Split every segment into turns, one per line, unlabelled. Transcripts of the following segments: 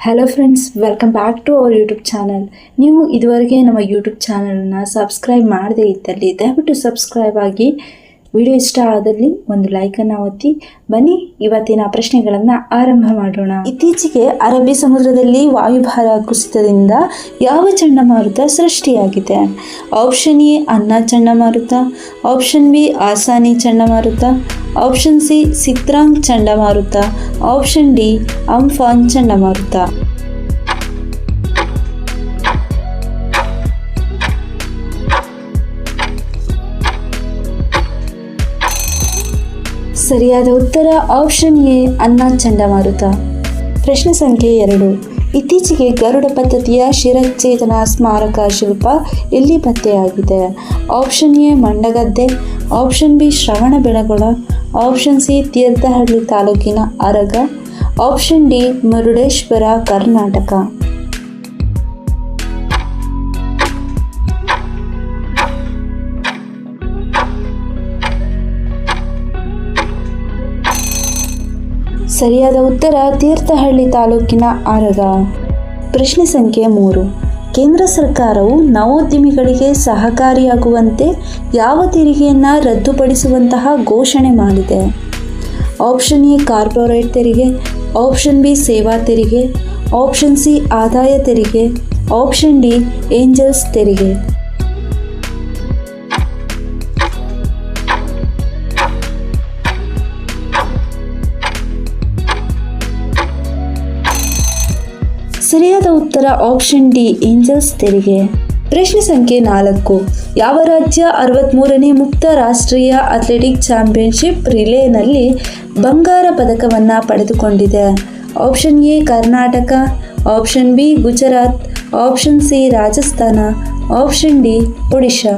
Hello friends, welcome back to our YouTube channel. ನೀವು ಇದುವರೆಗೆ ನಮ್ಮ ಯೂಟ್ಯೂಬ್ ಚಾನಲನ್ನು ಸಬ್ಸ್ಕ್ರೈಬ್ ಮಾಡದೇ ಇದ್ದಲ್ಲಿ ದಯವಿಟ್ಟು ಸಬ್ಸ್ಕ್ರೈಬ್ ಆಗಿ. ವಿಡಿಯೋ ಇಷ್ಟ ಆದಲ್ಲಿ ಒಂದು ಲೈಕನ್ನು ಒತ್ತಿ. ಬನ್ನಿ ಇವತ್ತಿನ ಪ್ರಶ್ನೆಗಳನ್ನು ಆರಂಭ ಮಾಡೋಣ. ಇತ್ತೀಚೆಗೆ ಅರಬ್ಬಿ ಸಮುದ್ರದಲ್ಲಿ ವಾಯುಭಾರ ಕುಸಿತದಿಂದ ಯಾವ ಚಂಡಮಾರುತ ಸೃಷ್ಟಿಯಾಗಿದೆ? ಆಪ್ಷನ್ ಎ ಅನ್ನಾ ಚಂಡಮಾರುತ, ಆಪ್ಷನ್ ಬಿ ಆಸಾನಿ ಚಂಡಮಾರುತ, ಆಪ್ಷನ್ ಸಿ ಸಿತ್ರಾಂಗ್ ಚಂಡಮಾರುತ, ಆಪ್ಷನ್ ಡಿ ಅಂಫಾನ್ ಚಂಡಮಾರುತ. ಸರಿಯಾದ ಉತ್ತರ ಆಪ್ಷನ್ ಎ ಅನ್ನಾ ಚಂಡಮಾರುತ. ಪ್ರಶ್ನೆ ಸಂಖ್ಯೆ 2. ಇತ್ತೀಚೆಗೆ ಗರುಡ ಪದ್ಧತಿಯ ಶಿರಚ್ಛೇದನ ಸ್ಮಾರಕ ಶಿಲ್ಪ ಎಲ್ಲಿ ಪತ್ತೆಯಾಗಿದೆ? Option A Mandagadde, option B Shravanabelagola, option C Thirthahalli ತಾಲೂಕಿನ ಅರಗ, ಆಪ್ಷನ್ ಡಿ ಮುರುಡೇಶ್ವರ ಕರ್ನಾಟಕ. ಸರಿಯಾದ ಉತ್ತರ ತೀರ್ಥಹಳ್ಳಿ ತಾಲೂಕಿನ ಆರಗ. ಪ್ರಶ್ನೆ ಸಂಖ್ಯೆ 3. ಕೇಂದ್ರ ಸರ್ಕಾರವು ನವೋದ್ಯಮಿಗಳಿಗೆ ಸಹಕಾರಿಯಾಗುವಂತೆ ಯಾವ ತೆರಿಗೆಯನ್ನು ರದ್ದುಪಡಿಸುವಂತಹ ಘೋಷಣೆ ಮಾಡಿದೆ? ಆಪ್ಷನ್ ಎ ಕಾರ್ಪೊರೇಟ್ ತೆರಿಗೆ, ಆಪ್ಷನ್ ಬಿ ಸೇವಾ ತೆರಿಗೆ, ಆಪ್ಷನ್ ಸಿ ಆದಾಯ ತೆರಿಗೆ, ಆಪ್ಷನ್ ಡಿ ಏಂಜಲ್ಸ್ ತೆರಿಗೆ. ಸರಿಯಾದ ಉತ್ತರ ಆಪ್ಷನ್ ಡಿ ಏಂಜಲ್ಸ್ ತೆರಿಗೆ. ಪ್ರಶ್ನೆ ಸಂಖ್ಯೆ 4. ಯಾವ ರಾಜ್ಯ 63ನೇ ಮುಕ್ತ ರಾಷ್ಟ್ರೀಯ ಅಥ್ಲೆಟಿಕ್ ಚಾಂಪಿಯನ್ಶಿಪ್ ರಿಲೇನಲ್ಲಿ ಬಂಗಾರ ಪದಕವನ್ನು ಪಡೆದುಕೊಂಡಿದೆ? Option A Karnataka, option B Gujarat, option C Rajasthan, option D Odisha.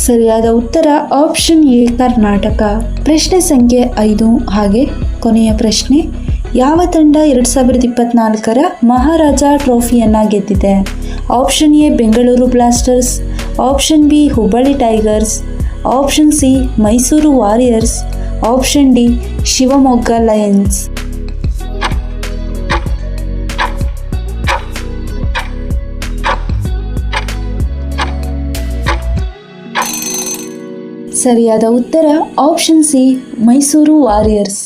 ಸರಿಯಾದ ಉತ್ತರ ಆಪ್ಷನ್ ಎ ಕರ್ನಾಟಕ. ಪ್ರಶ್ನೆ ಸಂಖ್ಯೆ 5 ಹಾಗೆ ಕೊನೆಯ ಪ್ರಶ್ನೆ. ಯಾವ ತಂಡ 2024ರ ಮಹಾರಾಜ ಟ್ರೋಫಿಯನ್ನು ಗೆದ್ದಿದೆ? Option A Bengaluru blasters, option B Hubballi tigers, option C Mysuru warriors, option D Shivamogga Lions. ಸರಿಯಾದ ಉತ್ತರ ಆಪ್ಷನ್ ಸಿ ಮೈಸೂರು ವಾರಿಯರ್ಸ್.